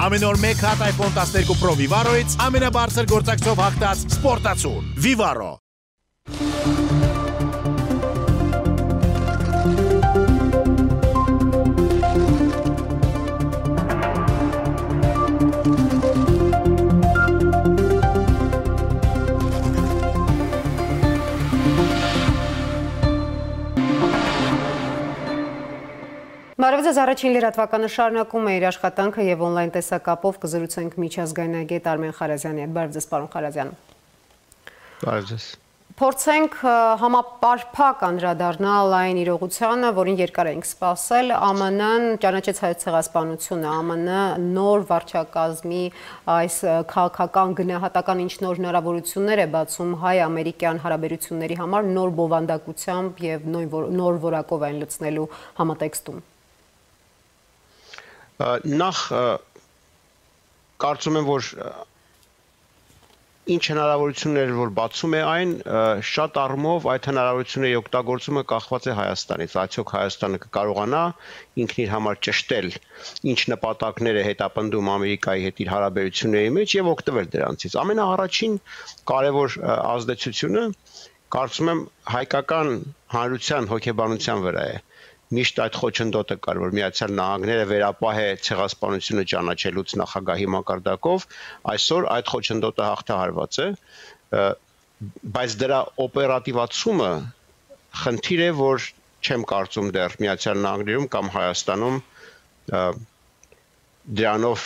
ամեն օր 1 հատ iPhone 12 Pro Vivaro-ից ամենաբարձր գործակցով հաղթած սպորտացուն։ Vivaro։ Բարև ձեզ, առաջին լրատվականը շարունակում է իր աշխատանքը եւ on-line տեսակապով կզրուցենք միջազգայնագետ Արմեն Խարազյանի հետ։ Բարև ձեզ, պարոն Խարազյան։ Բարև ձեզ։ Փորձենք համապարփակ անդրադառնալ այն իրողությանը, որին երկար ենք սպասել, ԱՄՆ-ն ճանաչեց Հայոց ցեղասպանությունը, ԱՄՆ նոր վարչակազմի այս քաղաքական գնահատական ինչ նոր հնարավորություններ է բացում հայ-ամերիկյան հարաբերությունների համար նոր բովանդակությամբ եւ նոր որակով այն լցնելու համատեքստում։ Նախ կարծում եմ, որ ինչ հնարավորություններ որ բացում է այն, շատ առումով այդ հնարավորությունների օգտագործումը կախված է Հայաստանից, արդյոք Հայաստանը կկարողանա ինքն իր համար ճշտել ինչ նպատակներ է հետապնդում Ամերիկայի հետ իր հարաբերությունների մեջ եւ օգտվել դրանցից։ Ամենաառաջին կարևոր ազդեցությունը կարծում եմ հայկական հանրության հոգեբանության վրա է։ Միշտ այդ խոչընդոտը կար, որ Միացյալ Նահանգները վերապահ է ցեղասպանությունը ճանաչելուց նախագահի մակարդակով, այսօր այդ խոչընդոտը հաղթահարված է, բայց դրա օպերատիվացումը խնդիր է, որ չեմ կարծում դեռ Միացյալ Նահանգներում կամ Հայաստանում դրանով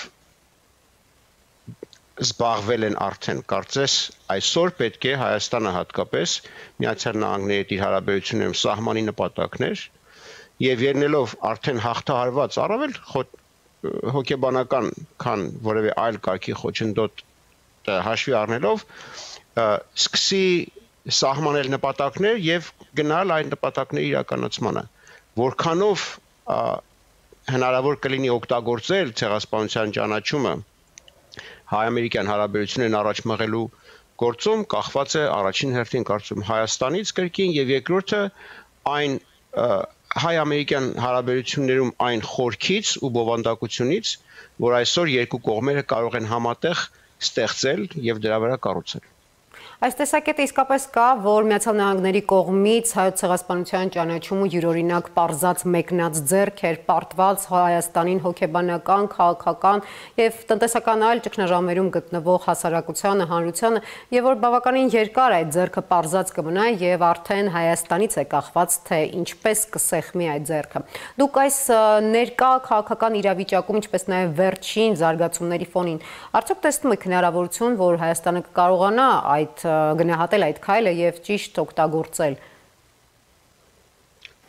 զբաղվել են արդեն, կարծես այսօր պետք է Հայաստանը հատկապես Միացյալ Նահանգների հետ իր հարաբերություններում սահմանի նպատակներ եւ ելնելով արդեն հաղթահարված առավել հոգեբանական, քան որևէ այլ կարգի խոչընդոտ հաշվի առնելով սկսի սահմանել նպատակներ եւ գնալ այդ նպատակների իրականացմանը, որքանով հնարավոր կլինի օգտագործել ցեղասպանության ճանաչումը հայ-ամերիկյան հարաբերություններն առաջ մղելու գործում կախված է առաջին հերթին կարծում Հայաստանից կրկին եւ երկրորդը այն հայ-ամերիկյան հարաբերություններում այն խորքից ու բովանդակությունից, որ այսօր երկու կողմերը կարող են համատեղ ստեղծել եւ դրա վրա կառուցել։ Այս տեսակետը իսկապես կա, որ Միացյալ Նահանգների կողմից հայոց ցեղասպանության ճանաչումը յուրօրինակ պարզած մեկնած ձեռք էր պարտված Հայաստանին հոգեբանական, քաղաքական եւ տնտեսական այլ ճգնաժամերում գտնվող հասարակությանը, հանրությանը, եւ որ բավականին երկար այդ ձեռքը պարզած կմնա եւ արդեն Հայաստանից է կախված, թե ինչպես կսեղմի այդ ձեռքը։ Դուք այս ներկա քաղաքական իրավիճակում, ինչպես նաեւ վերջին զարգացումների ֆոնին, արդյոք տեսնում եք հնարավորություն, որ Հայաստանը կկարողանա այդ գնահատել այդ քայլը եւ ճիշտ օգտագործել։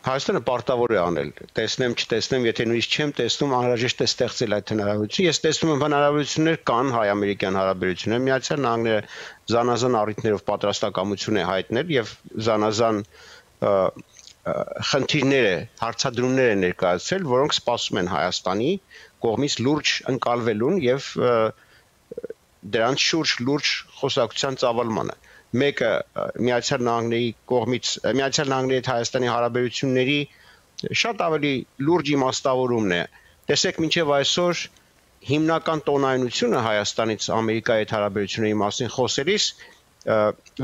Հայաստանը պարտավոր է անել, տեսնեմ, չտեսնեմ, եթե նույնիսկ չեմ տեսնում, անհրաժեշտ է ստեղծել այդ հնարավորությունը։ Ես տեսնում եմ հնարավորություններ կան հայ-ամերիկյան հարաբերությունները, Միացյալ Նահանգները զանազան առիթներով պատրաստակամություն է հայտնել եւ զանազան խնդիրներ է, հարցադրումներ է ներկայացրել, որոնք սպասում են Հայաստանի կողմից լուրջ ընկալվելուն եւ դրանց շուրջ լուրջ խոսակցության ծավալմանը։ Մեկը Միացյալ Նահանգների կողմից Միացյալ Նահանգների հետ Հայաստանի հարաբերությունների շատ ավելի լուրջ իմաստավորումն է։ Տեսեք, մինչև այսօր հիմնական տոնայնությունը Հայաստանից Ամերիկայի հետ հարաբերությունների մասին խոսելիս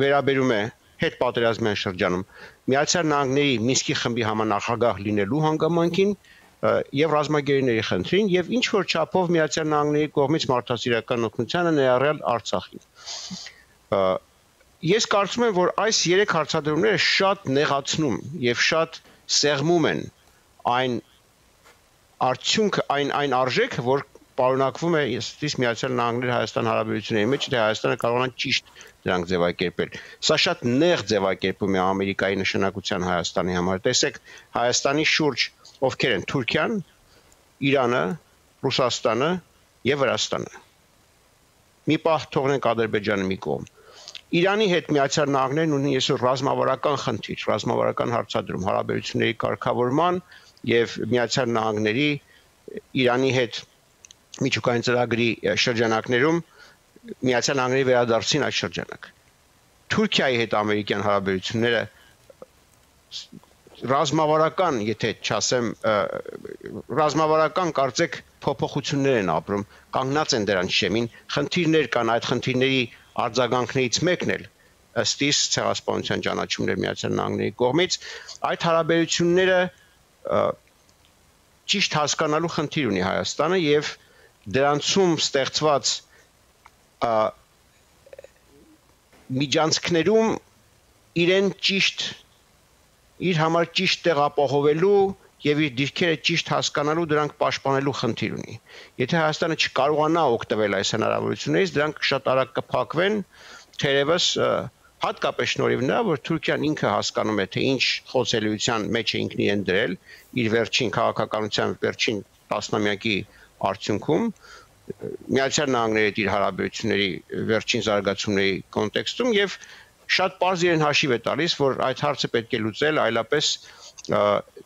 վերաբերում է հետպատերազմյան շրջանում Միացյալ Նահանգների Մինսկի խմբի համանախագահ լինելու հանգամանքին եւ ռազմագերիների խնդրին եւ ինչ որ չափով Միացյալ Նահանգների կողմից մարդասիրական օգնությանը ներառյալ Արցախին։ Ես կարծում եմ, որ այս երեք հարցադրումները շատ նեղացնում եւ շատ սեղմում են այն արդյունքը, այն արժեքը, որ պարունակվում է ըստ Միացյալ Նահանգների Հայաստան հարաբերությունների մեջ, թե Հայաստանը կարողանա ճիշտ դրանք ձևակերպել։ Սա շատ նեղ ձևակերպում է Ամերիկայի նշանակության Հայաստանի համար։ Տեսեք, Հայաստանի շուրջ ովքեր են Թուրքիան, Իրանը, Ռուսաստանը եւ Վրաստանը։ Մի պահ թողնենք Ադրբեջանը մի կողմ։ Իրանի հետ Միացյալ Նահանգներն ունեն այսօր ռազմավարական խնդիր, ռազմավարական հարցադրում հարաբերությունների կարգավորման եւ Միացյալ Նահանգների Իրանի հետ միջուկային ծրագրի շրջանակներում Միացյալ Նահանգների վերադարձին այդ շրջանակ։ Թուրքիայի հետ ամերիկյան հարաբերությունները ռազմավարական, եթե չասեմ, ռազմավարական կարծեք փոփոխություններ են ապրում, կանգնած են դրանց շեմին, խնդիրներ կան, այդ խնդիրների արձագանքներից մեկն էլ ըստ իս ցեղասպանության ճանաչումներ Միացյալ Նահանգների կողմից, այդ հարաբերությունները ճիշտ հասկանալու խնդիր ունի Հայաստանը եւ դրանցում ստեղծված միջանցքներում իրեն իր համար ճիշտ տեղապահովելու եւ իր դիրքերը ճիշտ հասկանալու դրանք պաշտպանելու խնդիր ունի։ Եթե Հայաստանը չկարողանա օգտվել այս հնարավորություններից, դրանք շատ արագ կփակվեն, թերևս հատկապես շնորհիվ նրա, որ Թուրքիան ինքը հասկանում է, թե ինչ խոցելիության մեջ է ինքն իրեն դրել իր վերջին քաղաքականության վերջին տասնամյակի արդյունքում, Միացյալ Նահանգների հետ իր հարաբերությունների վերջին զարգացումների կոնտեքստում եւ շատ պարզ իրեն հաշիվ է տալիս, որ այդ հարցը պետք է լուծել, այլապես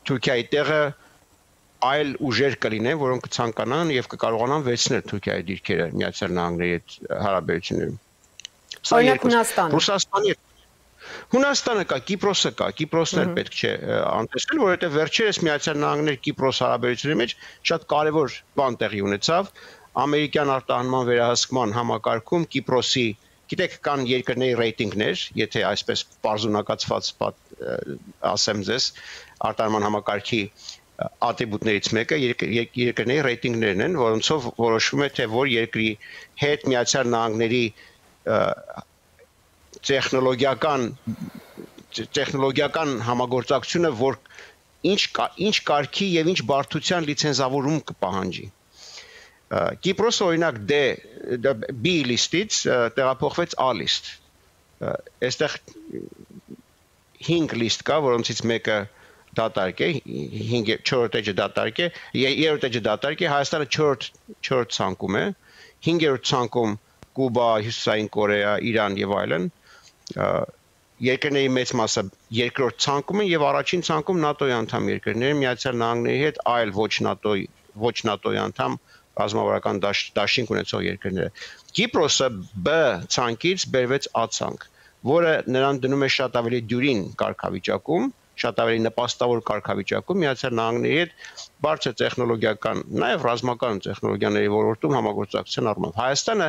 Թուրքիայի տեղը այլ ուժեր կլինեն, որոնք կցանկանան եւ կկարողանան վերցնել Թուրքիայի դիրքերը Միացյալ Նահանգների հետ հարաբերություններում։ Օրինակ Հունաստանը։ Ռուսաստանի Հունաստանը կա, Կիպրոսը կա, Կիպրոսն էլ պետք չէ անտեսել, որովհետեւ վերջերս Միացյալ Նահանգների Կիպրոս հարաբերությունների մեջ շատ կարեւոր բան տեղի ունեցավ։ Ամերիկյան արտահանման վերահսկման համակարգում Կիպրոսի, գիտեք, կան երկրների ռեյտինգներ, եթե այսպես պարզունակացված ասեմ ձեզ, արտահանման համակարգի ատրիբուտներից մեկը երկրների ռեյտինգներն են, որոնցով որոշվում է, թե որ երկրի հետ Միացյալ Նահանգների տեխնոլոգիական համագործակցությունը, որ ինչ կարգի եւ ինչ բարդության լիցենզավորում կպահանջի։ Կիպրոսը օրինակ B լիստից տեղափոխվեց A լիստ։ Այստեղ 5 լիստ կա, որոնցից մեկը դատարկ է, 4-րդ էջը դատարկ է, 3-րդ էջը դատարկ է, Հայաստանը 4-րդ ցանկում է, 5-րդ ցանկում Կուբա, Հյուսիսային Կորեա, Իրան եւ այլն։ Երկրների մեծ մասը երկրորդ ցանկում են եւ առաջին ցանկում ՆԱՏՕ-ի անդամ երկրներ, Միացյալ Նահանգների հետ այլ ոչ ՆԱՏՕ-ի անդամ ռազմավարական դաշինք ունեցող երկրները։ Կիպրոսը B ցանկից բերվեց A ցանկ, որը նրան դնում է շատ ավելի դյուրին կարգավիճակում, շատ ավելի նպաստավոր կարգավիճակում Միացյալ Նահանգների հետ բարձր տեխնոլոգիական, նաև ռազմական տեխնոլոգիաների ոլորտում համագործակցության առումով։ Հայաստանը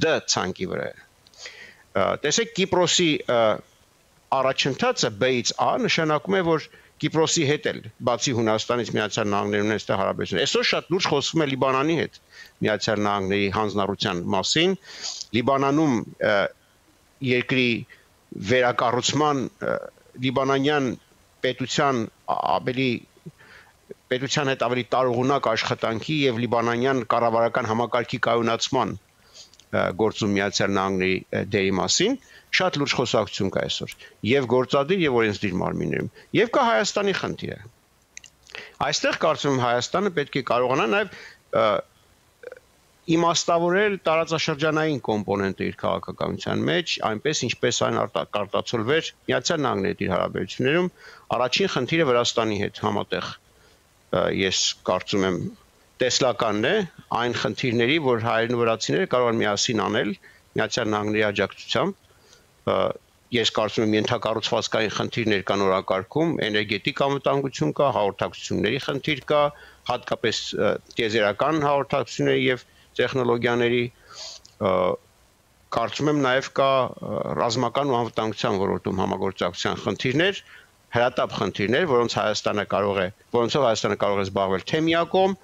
D ցանկի վրա է։ Տեսեք, Կիպրոսի առաջընթացը B-ից A նշանակում է, որ Կիպրոսի հետ էլ բացի Հունաստանից Միացյալ Նահանգներն ունեն այստեղ հարաբերություն։ Այսօր շատ լուրջ խոսվում է Լիբանանի հետ Միացյալ Նահանգների հանձնառության մասին։ Լիբանանում երկրի վերակառուցման լիբանանյան պետության հետ ավելի տարողունակ աշխատանքի եւ լիբանանյան կառավարական համակարգի կայունացման գործում Միացյալ Նահանգների դերի մասին շատ լուրջ խոսակցություն կա այսօր եւ գործադիր եւ օրենսդիր մարմիններում եւ կա Հայաստանի խնդիրը։ Այստեղ կարծում եմ Հայաստանը պետք է կարողանա նաեւ իմաստավորել տարածաշրջանային կոմպոնենտը իր քաղաքականության մեջ, այնպես ինչպես այն արտացոլվեր Միացյալ Նահանգների իր հարաբերություններում, առաջին խնդիրը Վրաստանի հետ համատեղ ես կարծում եմ տեսլականն է այն խնդիրների, որ հայերն ու վրացիները կարող են միասին անել Միացյալ Նահանգների աջակցությամբ։ Ես կարծում եմ ենթակառուցվածքային խնդիրներ կան օրակարգում, էներգետիկ անվտանգություն կա, հաղորդակցությունների խնդիր կա, հատկապես տիեզերական հաղորդակցությունների եւ տեխնոլոգիաների, կարծում եմ նաև կա ռազմական ու անվտանգության ոլորտում համագործակցության խնդիրներ, հրատապ խնդիրներ, որոնցով Հայաստանը կարող է զբաղվել թե միակողմ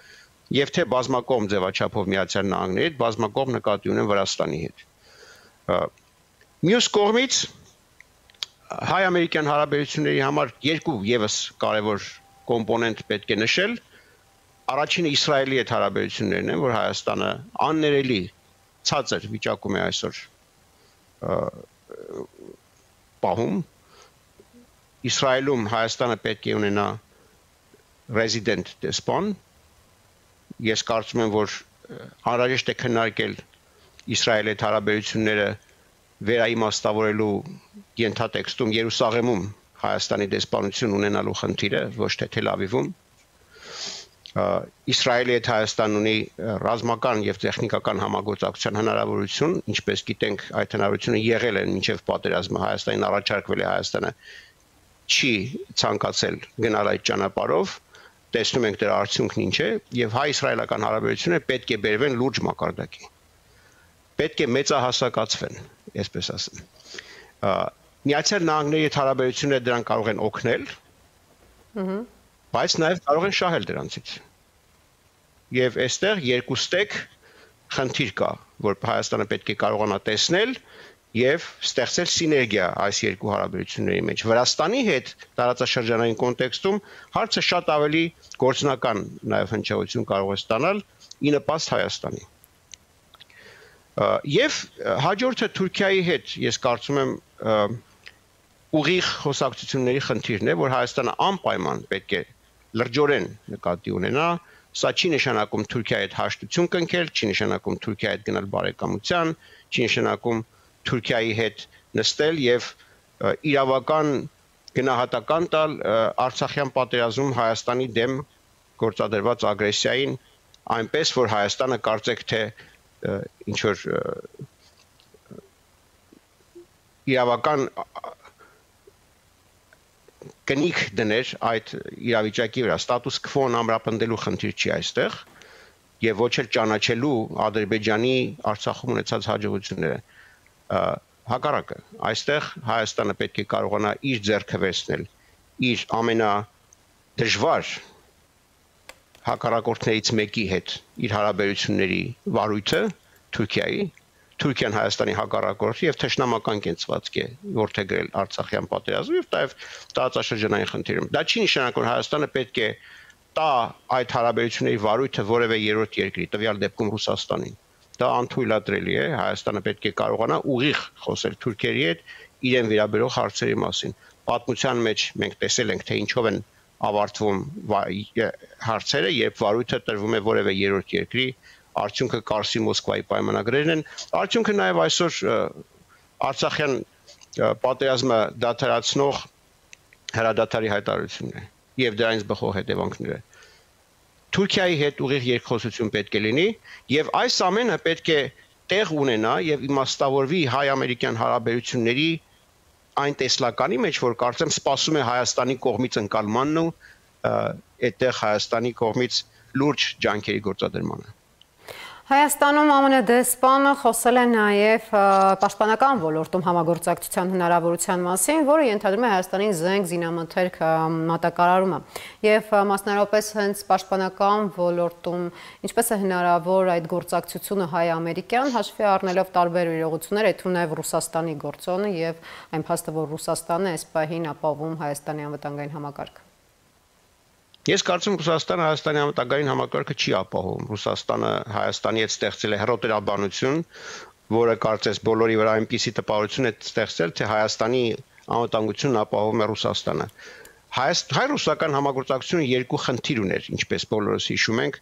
եւ թե բազմակողմ ձևաչափով Միացյալ Նահանգների հետ, բազմակողմ նկատի ունեմ Վրաստանի հետ։ Մյուս կողմից հայ-ամերիկյան հարաբերությունների համար երկու եւս կարևոր կոմպոնենտ պետք է նշել։ Առաջինը Իսրայելի հետ հարաբերություններն են, որ Հայաստանը աններելի ցածր վիճակում է այսօր պահում։ Իսրայելում Հայաստանը պետք է ունենա ռեզիդենտ դեսպան։ Ես կարծում եմ, որ անհրաժեշտ է քննարկել Իսրայելի հետ հարաբերությունները վերաիմաստավորելու ենթատեքստում Երուսաղեմում Հայաստանի դեսպանություն ունենալու խնդիրը, ոչ թե Թել Ավիվում։ Իսրայելի հետ Հայաստանն ունի ռազմական եւ տեխնիկական համագործակցության հնարավորություն, ինչպես գիտենք, այդ հնարավորությունը եղել է մինչեւ պատերազմը Հայաստանին առաջարկվել է Հայաստանը չի ցանկացել գնալ այդ ճանապարհով, տեսնում ենք դրա արդյունքն ինչ է, եւ հայ-իսրայելական հարաբերությունները պետք է բերվեն լուրջ մակարդակի։ Պետք է մեծահասակացվեն, այսպես ասեմ։ Միացյալ Նահանգների հետ հարաբերությունները դրան կարող են օգնել, բայց նաեւ կարող են շահել դրանցից։ Եվ այստեղ երկուստեք խնդիր կա, որ Հայաստանը պետք է կարողանա տեսնել եւ ստեղծել սիներգիա այս երկու հարաբերությունների մեջ։ Վրաստանի հետ տարածաշրջանային կոնտեքստում հարցը շատ ավելի գործնական նաեւ հնչողություն կարող է ստանալ ի նպաստ Հայաստանի։ Եվ հաջորդը Թուրքիայի հետ ես կարծում եմ ուղիղ խոսակցությունների խնդիրն է, որ Հայաստանը անպայման պետք է լրջորեն նկատի ունենա։ Սա չի նշանակում Թուրքիայի հետ հաշտություն կնքել, չի նշանակում Թուրքիայի հետ գնալ բարեկամության, չի նշանակում Թուրքիայի հետ նստել եւ իրավական գնահատական տալ Արցախյան պատերազմում Հայաստանի դեմ գործադրված ագրեսիային, այնպես որ Հայաստանը կարծեք թե ինչ որ իրավական կնիք դներ այդ իրավիճակի վրա, ստատուս քվոն ամրապնդելու խնդիր չի այստեղ եւ ոչ էլ ճանաչելու Ադրբեջանի Արցախում ունեցած հաջողությունները։ Հակառակը, այստեղ Հայաստանը պետք է կարողանա իր ձեռքը վերցնել իր ամենադժվար հակառակորդներից մեկի հետ իր հարաբերությունների վարույթը Թուրքիայի, Թուրքիան Հայաստանի հակառակորդը եւ թշնամական կենցվածք է որդեգրել Արցախյան պատերազմում եւ նաեւ տարածաշրջանային խնդիրում։ Դա չի նշանակում որ Հայաստանը պետք է տա այդ հարաբերությունների վարույթը որևէ երրորդ երկրի, տվյալ դեպքում Ռուսաստանին։ Դա անթույլատրելի է, Հայաստանը պետք է կարողանա ուղիղ խոսել Թուրքիայի հետ իրեն վերաբերող հարցերի մասին։ Պատմության մեջ մենք տեսել ենք, թե ինչով են ավարտվում հարցերը, երբ վարույթը տրվում է որևէ երրորդ երկրի, արդյունքը Կարսի Մոսկվայի պայմանագրերն են, արդյունքը նաև այսօր Արցախյան պատերազմը դադարեցնող հրադադարի հայտարարությունն է եւ դրանից բխող հետևանքները։ Թուրքիայի հետ ուղիղ երկխոսություն պետք է լինի եւ այս ամենը պետք է տեղ ունենա եւ իմաստավորվի հայ-ամերիկյան հարաբերությունների այն տեսլականի մեջ, որ կարծեմ սպասում է Հայաստանի կողմից ընկալմանն ու այդտեղ Հայաստանի կողմից լուրջ ջանքերի գործադրմանը։ Հայաստանում ԱՄՆ դեսպանը խոսել է նաև պաշտպանական ոլորտում համագործակցության հնարավորության մասին, որը ենթադրում է Հայաստանին զենք զինամթերք մատակարարումը։ Եվ մասնարարապես հենց պաշտպանական ոլորտում ինչպես է հնարավոր այդ գործակցությունը հայ-ամերիկյան, հաշվի առնելով տարբեր իրողություններ, այդ ու նաև Ռուսաստանի գործոնը եւ այն փաստը, որ Ռուսաստանը այս պահին ապահովում Հայաստանի անվտանգային համակարգը։ Ես կարծում Ռուսաստանը Հայաստանի անվտանգային համակարգը չի ապահովում։ Ռուսաստանը Հայաստանի հետ ստեղծել է հրոտերաբանություն, որը կարծես բոլորի վրա այնպիսի տպավորություն է ստեղծել, թե Հայաստանի անվտանգությունն ապահովում է Ռուսաստանը։ Հայ-ռուսական համագործակցությունը երկու խնդիր ուներ, ինչպես բոլորս հիշում ենք,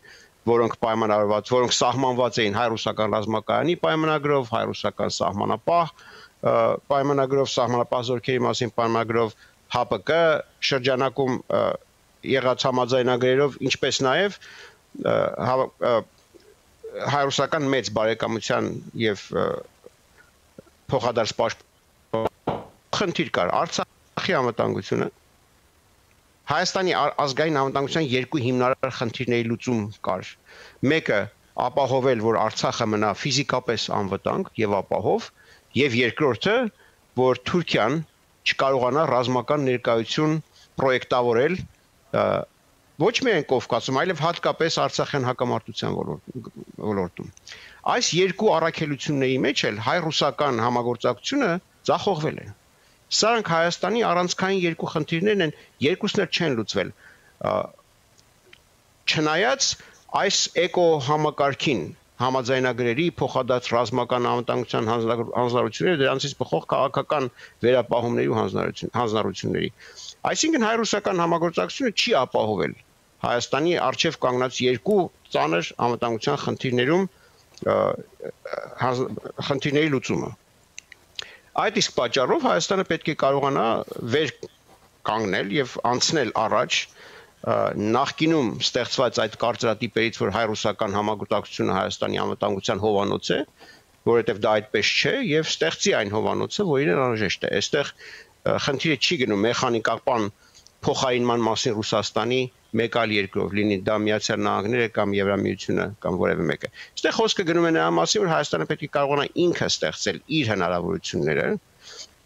որոնք պայմանավորված, որոնք սահմանված էին հայ-ռուսական ռազմակայանի պայմանագրով, հայ-ռուսական սահմանապահ պայմանագրով, սահմանապահ զորքերի մասին պայմանագրով, ՀԱՊԿ շրջանակում եղած համաձայնագրերով, ինչպես նաև հայ-ռուսական մեծ բարեկամության եւ փոխադարձ պաշտպանության խնդիր կար։ Արցախի անվտանգությունը Հայաստանի ազգային անվտանգության երկու հիմնարար խնդիրների լուծում կար։ Մեկը ապահովել, որ Արցախը մնա ֆիզիկապես անվտանգ եւ ապահով, եւ երկրորդը, որ Թուրքիան չկարողանա ռազմական ներկայություն պրոյեկտավորել ոչ միայն Կովկասում, այլև հատկապես Արցախյան հակամարտության ոլորտում։ Այս երկու առաքելությունների մեջ էլ հայ-ռուսական համագործակցությունը ձախողվել է։ Սրանք Հայաստանի առանցքային երկու խնդիրներն են, երկուսն էլ չեն լուծվել։ Չնայած այս էկո համակարգին համաձայնագրերի փոխադարձ ռազմական անվտանգության հանձնարարությունները դրանցից բխող քաղաքական վերապահումների ու հանձնարարությունների։ Այսինքն հայ-ռուսական համագործակցությունը չի ապահովել Հայաստանի արչև կանգնած երկու ծանր անվտանգության խնդիրների լուծումը։ Այդ իսկ պատճառով Հայաստանը պետք է կարողանա վեր կանգնել եւ անցնել առաջ նախկինում ստեղծված այդ կարծրատիպերից, որ հայ-ռուսական համագործակցությունը Հայաստանի անվտանգության հովանոց է, որովհետև դա այդպես չէ եւ ստեղծի այն հովանոցը, որին անհրաժեշտ է։ Այստեղ խնդիրը չի գնում մեխանիկական փոխարինման մասին Ռուսաստանի մեկ այլ երկրով, լինի դա Միացյալ Նահանգները կամ Եվրամիությունը կամ որևէ մեկը։ Այստեղ խոսքը գնում է նրա մասին, որ Հայաստանը պետք է կարողանա ինքը ստեղծել իր հնարավորությունները,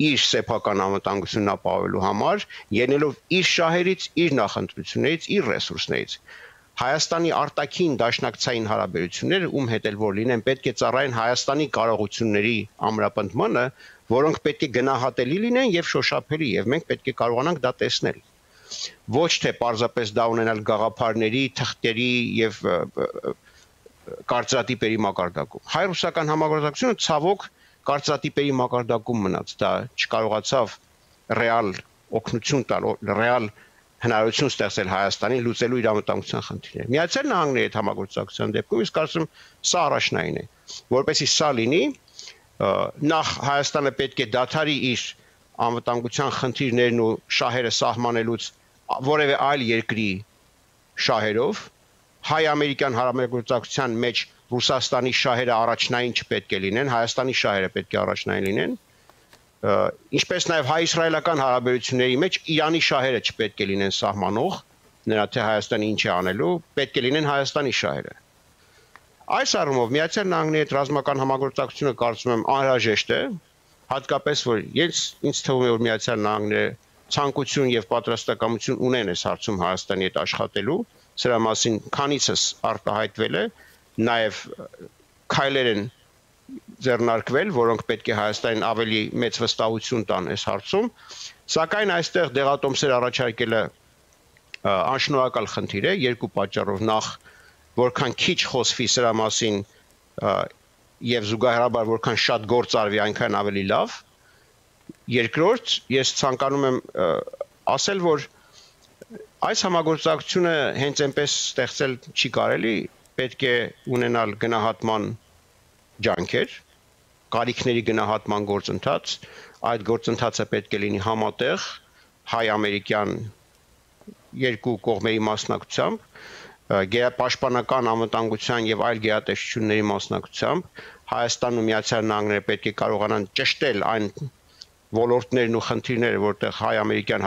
իր սեփական անվտանգությունն ապահովելու համար, ելնելով իր շահերից, իր նախընտրություններից, իր ռեսուրսներից։ Հայաստանի արտաքին դաշնակցային հարաբերությունները ում հետ էլ որ լինեն, պետք է ծառայեն Հայաստանի կարողությունների ամրապնդմանը, որոնք պետք է գնահատելի լինեն եւ շոշափելի, եւ մենք պետք է կարողանանք դա տեսնել։ Ոչ թե պարզապես դա ունենալ գաղափարների, թղթերի եւ կարծրատիպերի մակարդակում։ Հայ-ռուսական համագործակցությունը ցավոք կարծրատիպերի մակարդակում մնաց, դա չկարողացավ ռեալ օգնություն տալ, ռեալ հնարավորություն ստեղծել Հայաստանին լուծելու իր անվտանգության խնդիրները։ Միացյալ Նահանգների հետ համագործակցության դեպքում իսկ կարծում սա առաջնային է, որպեսզի սա լինի, նախ Հայաստանը պետք է դադարի իր անվտանգության խնդիրներն ու շահերը սահմանելուց որևէ այլ երկրի շահերով, հայ-ամերիկյան հարաբերակցության մեջ Ռուսաստանի շահերը առաջնային չպետք է լինեն, Հայաստանի շահերը պետք է առաջնային լինեն, ինչպես նաև հայ-իսրայելական հարաբերությունների մեջ Իրանի շահերը չպետք է լինեն սահմանող, նրա թե Հայաստանը ինչ է անելու, պետք է լինեն Հայաստանի շահերը։ Այս առումով Միացյալ Նահանգների հետ ռազմական համագործակցությունը կարծում եմ անհրաժեշտ է, հատկապես որ ինձ թվում է որ Միացյալ Նահանգները ցանկություն եւ պատրաստակամություն ունեն այս հարցում Հայաստանի հետ աշխատելու, սրա մասին քանիցս արտահայտվել է, նաև քայլեր են ձեռնարկվել, որոնք պետք է Հայաստանին ավելի մեծ վստահություն տան այս հարցում, սակայն այստեղ դեղատոմսեր առաջարկելը անշնորհակալ խնդիր է երկու պատճառով, նախ որքան քիչ խոսվի սրա մասին եւ զուգահեռաբար որքան շատ գործ արվի, այնքան ավելի լավ։ Երկրորդ, ես ցանկանում եմ ասել, որ այս համագործակցությունը հենց այնպես ստեղծել չի կարելի, պետք է ունենալ գնահատման ջանքեր, կարիքների գնահատման գործընթաց, այդ գործընթացը պետք է լինի համատեղ հայ-ամերիկյան երկու կողմերի մասնակցությամբ, գերապաշտպանական անվտանգության եւ այլ գերատեսչությունների մասնակցությամբ Հայաստանն ու Միացյալ Նահանգները պետք է կարողանան ճշտել այն ոլորտներն ու խնդիրները, որտեղ հայ-ամերիկյան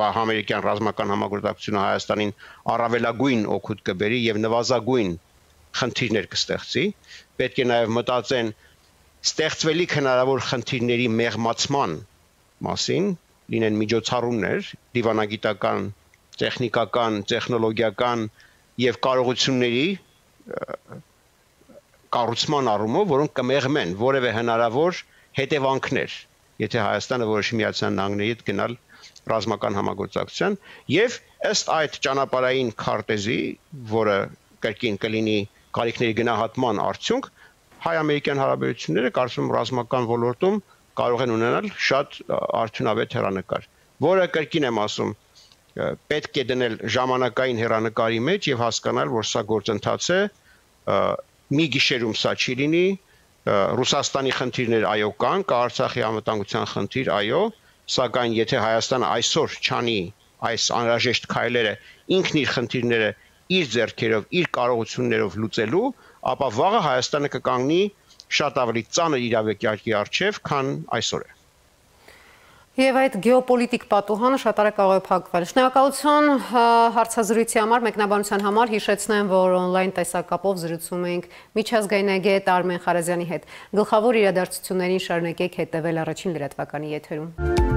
ամերիկյան ռազմական համագործակցությունը Հայաստանին առավելագույն օգուտ կբերի եւ նվազագույն խնդիրներ կստեղծի, պետք է նաեւ մտածեն ստեղծվելիք հնարավոր խնդիրների մեղմացման մասին, լինեն միջոցառումներ, դիվանագիտական, տեխնիկական, տեխնոլոգիական եւ կարողությունների կառուցման առումով, որոնք կմեղմեն որևէ հնարավոր հետևանքներ, եթե Հայաստանը որոշի Միացյալ Նահանգների հետ գնալ ռազմական համագործակցության եւ ըստ այդ ճանապարհային քարտեզի, որը կրկին կլինի կարիքների գնահատման արդյունք, հայ-ամերիկյան հարաբերությունները կարծում ռազմական ոլորտում կարող են ունենալ շատ արդյունավետ հեռանկար, որը կրկին եմ ասում, պետք է դնել ժամանակային հեռանկարի մեջ եւ հասկանալ, որ սա գործընթաց է, մի գիշերում սա չի լինի, Ռուսաստանի խնդիրներ այո կան, կա Արցախի անվտանգության խնդիր այո, սակայն եթե Հայաստանը այսօր չանի այս անհրաժեշտ քայլերը ինքն իր խնդիրները իր ձեռքերով, իր կարողություններով լուծելու, ապա վաղը Հայաստանը կկանգնի շատ ավելի ծանր իրավիճակի առջև, քան այսօր է։ Եվ այդ գեոպոլիտիկ պատուհանը շատ արագ կարող է փակվել։ Շնորհակալություն հարցազրույցի համար, մեկնաբանության համար, հիշեցնեմ, որ on-line տեսակապով զրուցում էինք միջազգային ագետ Արմեն Խարազյանի հետ։ Գլխավոր իրադարձություններին շարունակեք հետևել Առաջին լրատվականի եթերում։